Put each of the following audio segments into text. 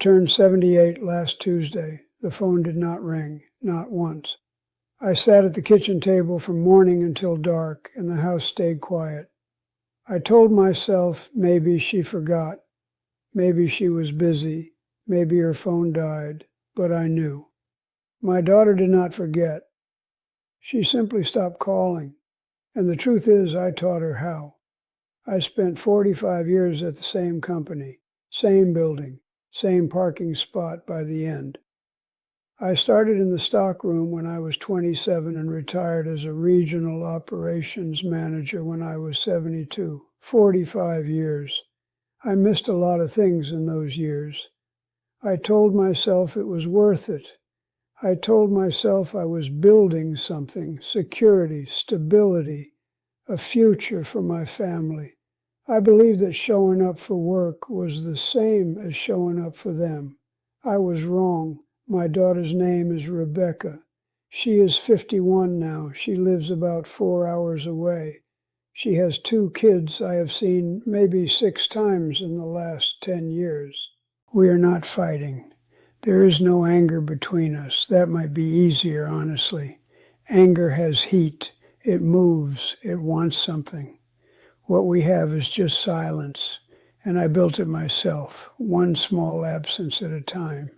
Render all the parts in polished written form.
turned 78 last Tuesday. The phone did not ring, not once. I sat at the kitchen table from morning until dark, and the house stayed quiet. I told myself maybe she forgot, maybe she was busy, maybe her phone died, but I knew. My daughter did not forget. She simply stopped calling, and the truth is I taught her how. I spent 45 years at the same company, same building, same parking spot by the end. I started in the stockroom when I was 27 and retired as a regional operations manager when I was 72. 45 years. I missed a lot of things in those years. I told myself it was worth it. I told myself I was building something, security, stability, a future for my family. I believed that showing up for work was the same as showing up for them. I was wrong. My daughter's name is Rebecca. She is 51 now. She lives about 4 hours away. She has 2 kids I have seen maybe 6 times in the last 10 years. We are not fighting. There is no anger between us. That might be easier, honestly. Anger has heat. It moves. It wants something. What we have is just silence, and I built it myself, one small absence at a time.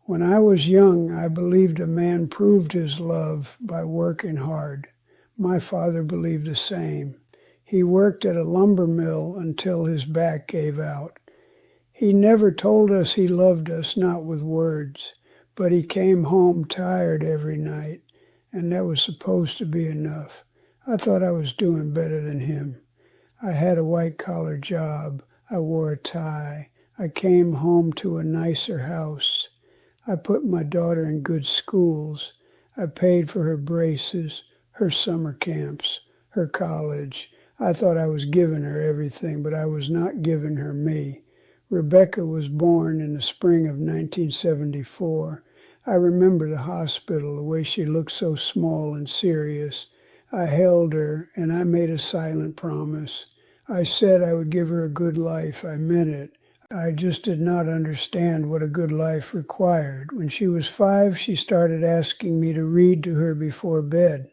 When I was young, I believed a man proved his love by working hard. My father believed the same. He worked at a lumber mill until his back gave out. He never told us he loved us, not with words, but he came home tired every night, and that was supposed to be enough. I thought I was doing better than him. I had a white-collar job. I wore a tie. I came home to a nicer house. I put my daughter in good schools. I paid for her braces, her summer camps, her college. I thought I was giving her everything, but I was not giving her me. Rebecca was born in the spring of 1974. I remember the hospital, the way she looked so small and serious. I held her, and I made a silent promise. I said I would give her a good life. I meant it. I just did not understand what a good life required. When she was 5, she started asking me to read to her before bed.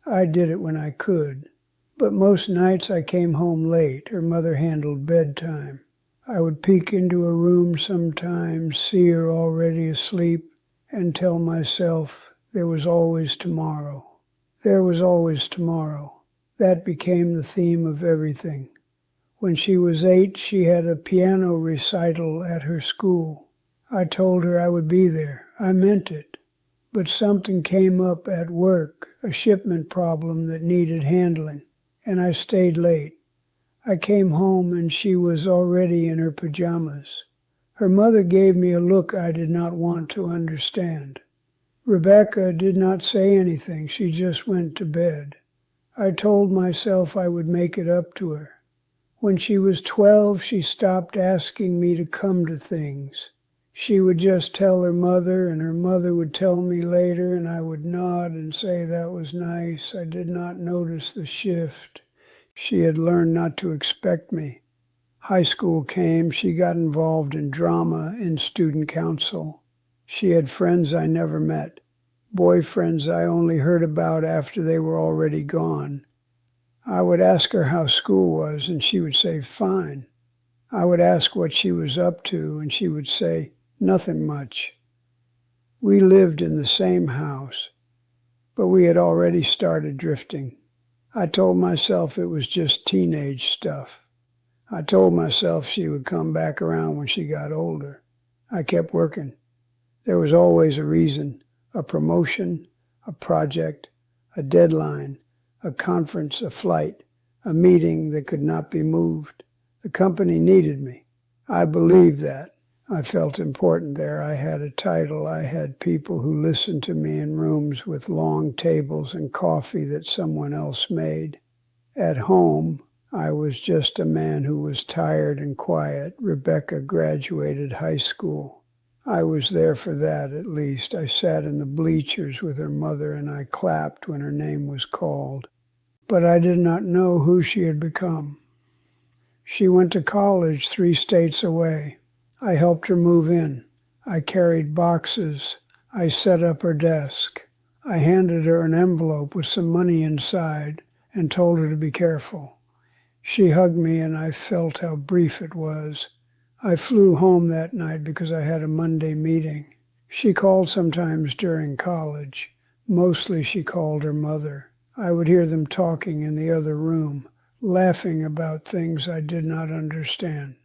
I did it when I could. But most nights I came home late. Her mother handled bedtime. I would peek into a room sometimes, see her already asleep, and tell myself there was always tomorrow. There was always tomorrow. That became the theme of everything. When she was 8, she had a piano recital at her school. I told her I would be there. I meant it. But something came up at work, a shipment problem that needed handling, and I stayed late. I came home and she was already in her pajamas. Her mother gave me a look I did not want to understand. Rebecca did not say anything. She just went to bed. I told myself I would make it up to her. When she was 12, she stopped asking me to come to things. She would just tell her mother, and her mother would tell me later, and I would nod and say that was nice. I did not notice the shift. She had learned not to expect me. High school came. She got involved in drama in student council. She had friends I never met, boyfriends I only heard about after they were already gone. I would ask her how school was, and she would say, fine. I would ask what she was up to, and she would say, nothing much. We lived in the same house, but we had already started drifting. I told myself it was just teenage stuff. I told myself she would come back around when she got older. I kept working. There was always a reason, a promotion, a project, a deadline, a conference, a flight, a meeting that could not be moved. The company needed me. I believed that. I felt important there. I had a title. I had people who listened to me in rooms with long tables and coffee that someone else made. At home, I was just a man who was tired and quiet. Rebecca graduated high school. I was there for that, at least. I sat in the bleachers with her mother, and I clapped when her name was called. But I did not know who she had become. She went to college 3 states away. I helped her move in. I carried boxes. I set up her desk. I handed her an envelope with some money inside and told her to be careful. She hugged me and I felt how brief it was. I flew home that night because I had a Monday meeting. She called sometimes during college. Mostly she called her mother. I would hear them talking in the other room, laughing about things I did not understand.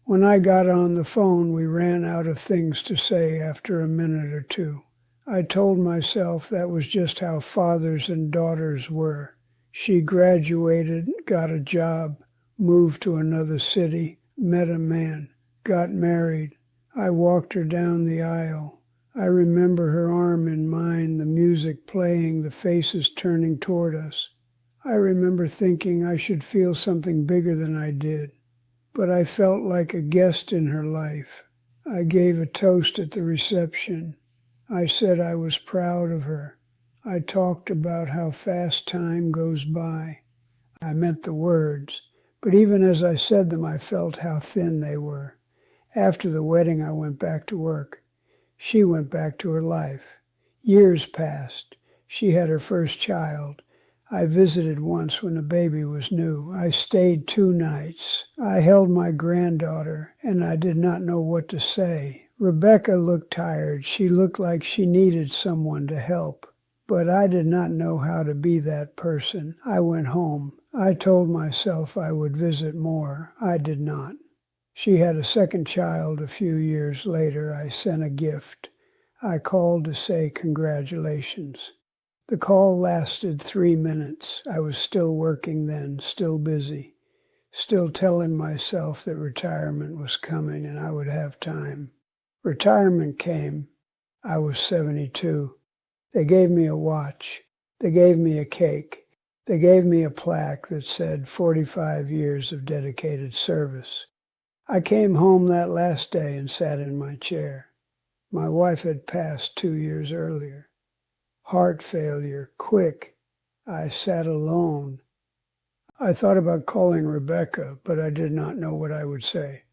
When I got on the phone, we ran out of things to say after a minute or two. I told myself that was just how fathers and daughters were. She graduated, got a job, moved to another city, met a man, got married. I walked her down the aisle. I remember her arm in mine, the music playing, the faces turning toward us. I remember thinking I should feel something bigger than I did. But I felt like a guest in her life. I gave a toast at the reception. I said I was proud of her. I talked about how fast time goes by. I meant the words, but even as I said them, I felt how thin they were. After the wedding, I went back to work. She went back to her life. Years passed. She had her first child. I visited once when the baby was new. I stayed 2 nights. I held my granddaughter, and I did not know what to say. Rebecca looked tired. She looked like she needed someone to help. But I did not know how to be that person. I went home. I told myself I would visit more. I did not. She had a second child a few years later. I sent a gift. I called to say congratulations. The call lasted 3 minutes. I was still working then, still busy, still telling myself that retirement was coming and I would have time. Retirement came. I was 72. They gave me a watch. They gave me a cake. They gave me a plaque that said 45 years of dedicated service. I came home that last day and sat in my chair. My wife had passed 2 years earlier. Heart failure, quick. I sat alone. I thought about calling Rebecca, but I did not know what I would say.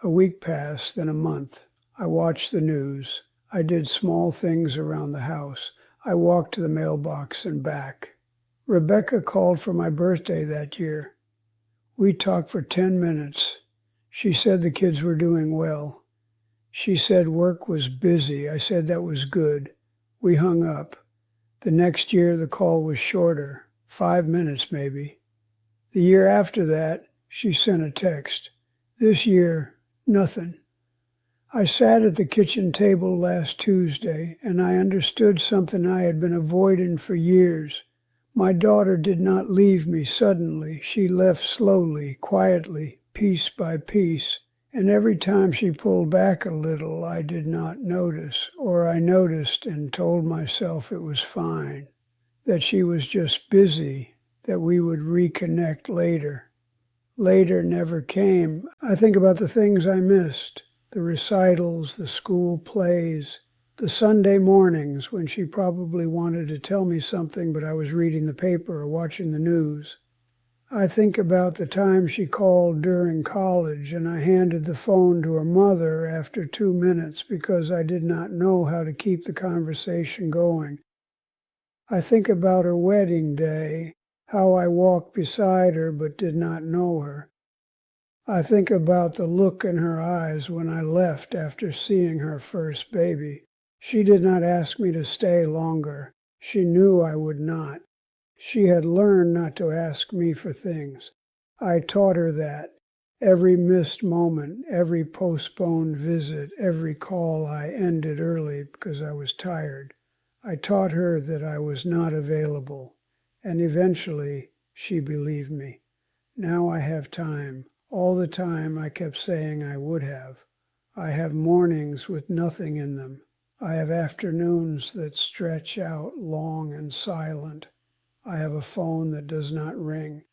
A week passed, then a month. I watched the news. I did small things around the house. I walked to the mailbox and back. Rebecca called for my birthday that year. We talked for 10 minutes. She said the kids were doing well. She said work was busy. I said that was good. We hung up. The next year, the call was shorter, 5 minutes maybe. The year after that, she sent a text. This year, nothing. I sat at the kitchen table last Tuesday, and I understood something I had been avoiding for years. My daughter did not leave me suddenly. She left slowly, quietly, piece by piece. And every time she pulled back a little, I did not notice, or I noticed and told myself it was fine, that she was just busy, that we would reconnect later. Later never came. I think about the things I missed, the recitals, the school plays, the Sunday mornings when she probably wanted to tell me something, but I was reading the paper or watching the news. I think about the time she called during college and I handed the phone to her mother after 2 minutes because I did not know how to keep the conversation going. I think about her wedding day, how I walked beside her but did not know her. I think about the look in her eyes when I left after seeing her first baby. She did not ask me to stay longer. She knew I would not. She had learned not to ask me for things. I taught her that. Every missed moment, every postponed visit, every call I ended early because I was tired. I taught her that I was not available, and eventually she believed me. Now I have time, all the time I kept saying I would have. I have mornings with nothing in them. I have afternoons that stretch out long and silent. I have a phone that does not ring.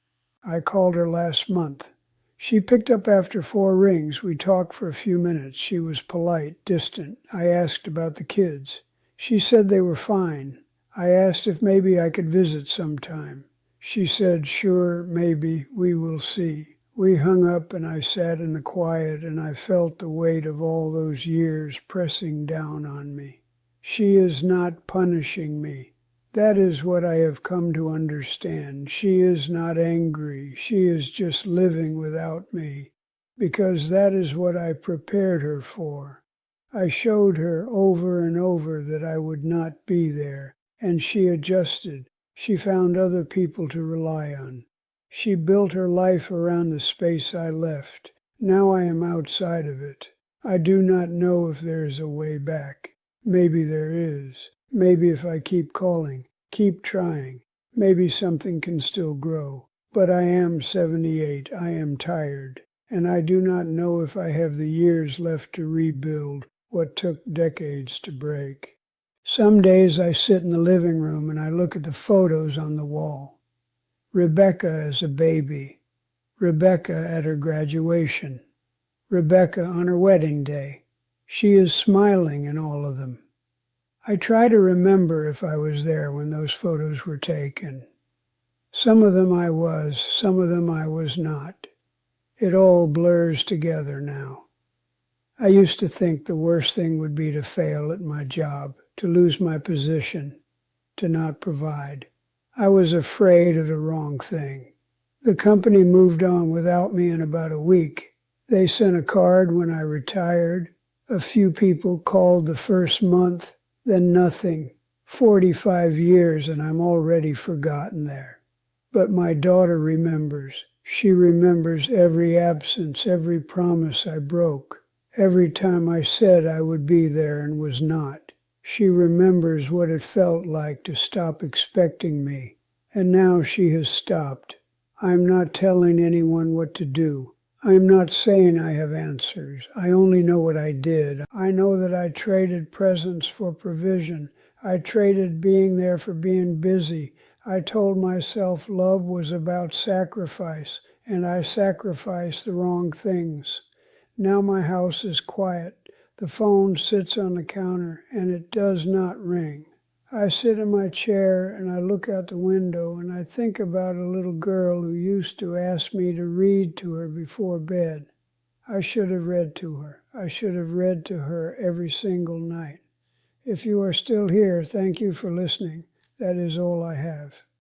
I called her last month. She picked up after 4 rings. We talked for a few minutes. She was polite, distant. I asked about the kids. She said they were fine. I asked if maybe I could visit sometime. She said, sure, maybe, we will see. We hung up and I sat in the quiet and I felt the weight of all those years pressing down on me. She is not punishing me. That is what I have come to understand. She is not angry. She is just living without me, because that is what I prepared her for. I showed her over and over that I would not be there, and she adjusted. She found other people to rely on. She built her life around the space I left. Now I am outside of it. I do not know if there is a way back. Maybe there is. Maybe if I keep calling, keep trying, maybe something can still grow. But I am 78. I am tired. And I do not know if I have the years left to rebuild what took decades to break. Some days I sit in the living room and I look at the photos on the wall. Rebecca as a baby, Rebecca at her graduation, Rebecca on her wedding day. She is smiling in all of them. I try to remember if I was there when those photos were taken. Some of them I was, some of them I was not. It all blurs together now. I used to think the worst thing would be to fail at my job, to lose my position, to not provide. I was afraid of the wrong thing. The company moved on without me in about a week. They sent a card when I retired. A few people called the first month, then nothing. 45 years and I'm already forgotten there. But my daughter remembers. She remembers every absence, every promise I broke, every time I said I would be there and was not. She remembers what it felt like to stop expecting me, and now she has stopped. I'm not telling anyone what to do. I'm not saying I have answers. I only know what I did. I know that I traded presence for provision. I traded being there for being busy. I told myself love was about sacrifice, and I sacrificed the wrong things. Now my house is quiet. The phone sits on the counter, and it does not ring. I sit in my chair, and I look out the window, and I think about a little girl who used to ask me to read to her before bed. I should have read to her. I should have read to her every single night. If you are still here, thank you for listening. That is all I have.